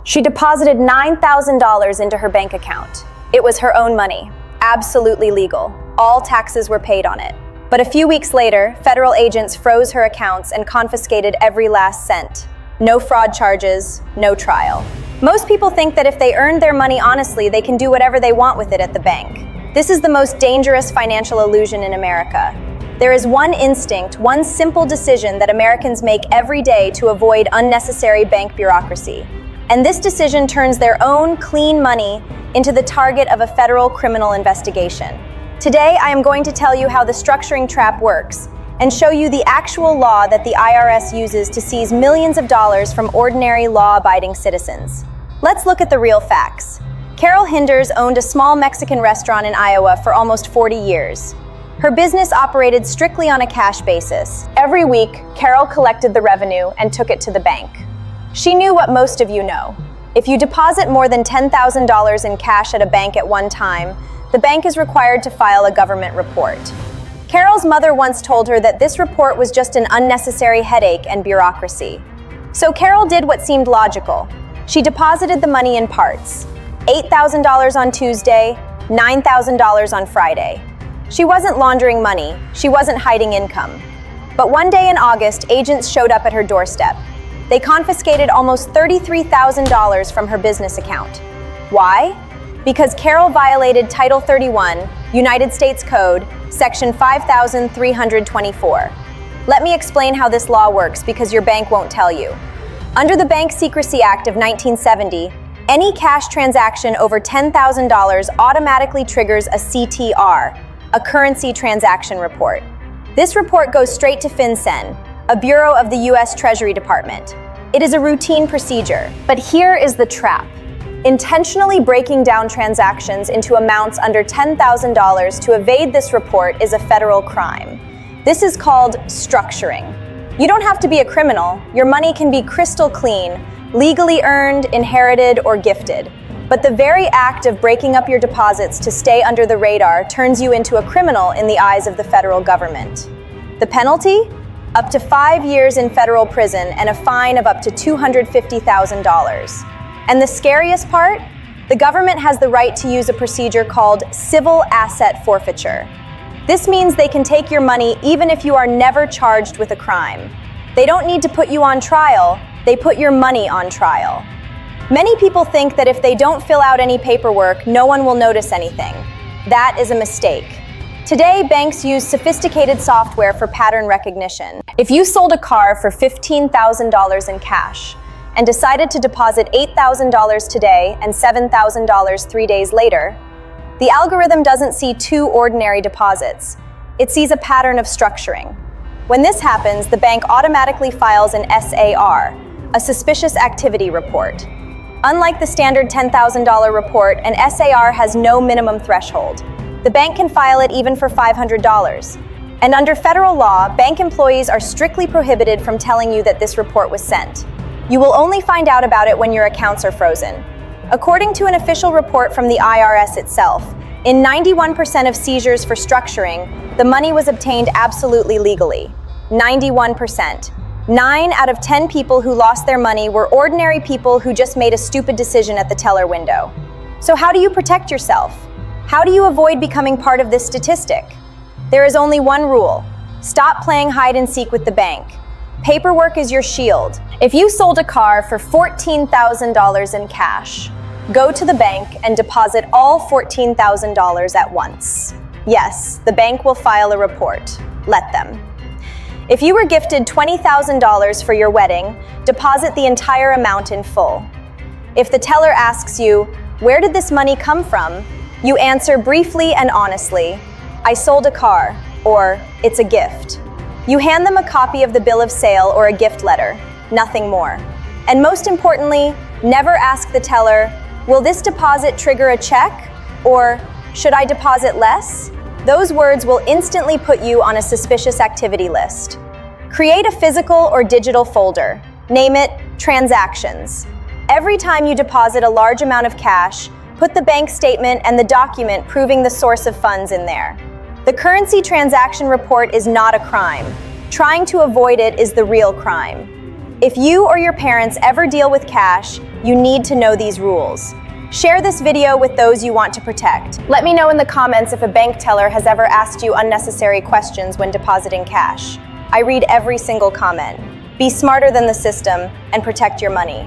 She deposited $9,000 into her bank account. It was her own money, absolutely legal. All taxes were paid on it. But a few weeks later, federal agents froze her accounts and confiscated every last cent. No fraud charges, no trial. Most people think that if they earned their money honestly, they can do whatever they want with it at the bank. This is the most dangerous financial illusion in America. There is one instinct, one simple decision that Americans make every day to avoid unnecessary bank bureaucracy. And this decision turns their own clean money into the target of a federal criminal investigation. Today, I am going to tell you how the structuring trap works and show you the actual law that the IRS uses to seize millions of dollars from ordinary law-abiding citizens. Let's look at the real facts. Carol Hinders owned a small Mexican restaurant in Iowa for almost 40 years. Her business operated strictly on a cash basis. Every week, Carol collected the revenue and took it to the bank. She knew what most of you know. If you deposit more than $10,000 in cash at a bank at one time, the bank is required to file a government report. Carol's mother once told her that this report was just an unnecessary headache and bureaucracy. So Carol did what seemed logical. She deposited the money in parts. $8,000 on Tuesday, $9,000 on Friday. She wasn't laundering money, she wasn't hiding income. But one day in August, agents showed up at her doorstep. They confiscated almost $33,000 from her business account. Why? Because Carol violated Title 31, United States Code, Section 5324. Let me explain how this law works because your bank won't tell you. Under the Bank Secrecy Act of 1970, any cash transaction over $10,000 automatically triggers a CTR, a currency transaction report. This report goes straight to FinCEN, a bureau of the U.S. Treasury Department. It is a routine procedure, but here is the trap. Intentionally breaking down transactions into amounts under $10,000 to evade this report is a federal crime. This is called structuring. You don't have to be a criminal. Your money can be crystal clean, legally earned, inherited, or gifted. But the very act of breaking up your deposits to stay under the radar turns you into a criminal in the eyes of the federal government. The penalty? Up to 5 years in federal prison and a fine of up to $250,000. And the scariest part? The government has the right to use a procedure called Civil Asset Forfeiture. This means they can take your money even if you are never charged with a crime. They don't need to put you on trial, they put your money on trial. Many people think that if they don't fill out any paperwork, no one will notice anything. That is a mistake. Today, banks use sophisticated software for pattern recognition. If you sold a car for $15,000 in cash, and decided to deposit $8,000 today and $7,000 3 days later, the algorithm doesn't see two ordinary deposits. It sees a pattern of structuring. When this happens, the bank automatically files an SAR, a suspicious activity report. Unlike the standard $10,000 report, an SAR has no minimum threshold. The bank can file it even for $500. And under federal law, bank employees are strictly prohibited from telling you that this report was sent. You will only find out about it when your accounts are frozen. According to an official report from the IRS itself, in 91% of seizures for structuring, the money was obtained absolutely legally. 91%. 9 out of 10 people who lost their money were ordinary people who just made a stupid decision at the teller window. So how do you protect yourself? How do you avoid becoming part of this statistic? There is only one rule. Stop playing hide and seek with the bank. Paperwork is your shield. If you sold a car for $14,000 in cash, go to the bank and deposit all $14,000 at once. Yes, the bank will file a report. Let them. If you were gifted $20,000 for your wedding, deposit the entire amount in full. If the teller asks you, "Where did this money come from?" you answer briefly and honestly, "I sold a car," or "It's a gift." You hand them a copy of the bill of sale or a gift letter, nothing more. And most importantly, never ask the teller, "Will this deposit trigger a check?" or "Should I deposit less?" Those words will instantly put you on a suspicious activity list. Create a physical or digital folder. Name it Transactions. Every time you deposit a large amount of cash, put the bank statement and the document proving the source of funds in there. The currency transaction report is not a crime. Trying to avoid it is the real crime. If you or your parents ever deal with cash, you need to know these rules. Share this video with those you want to protect. Let me know in the comments if a bank teller has ever asked you unnecessary questions when depositing cash. I read every single comment. Be smarter than the system and protect your money.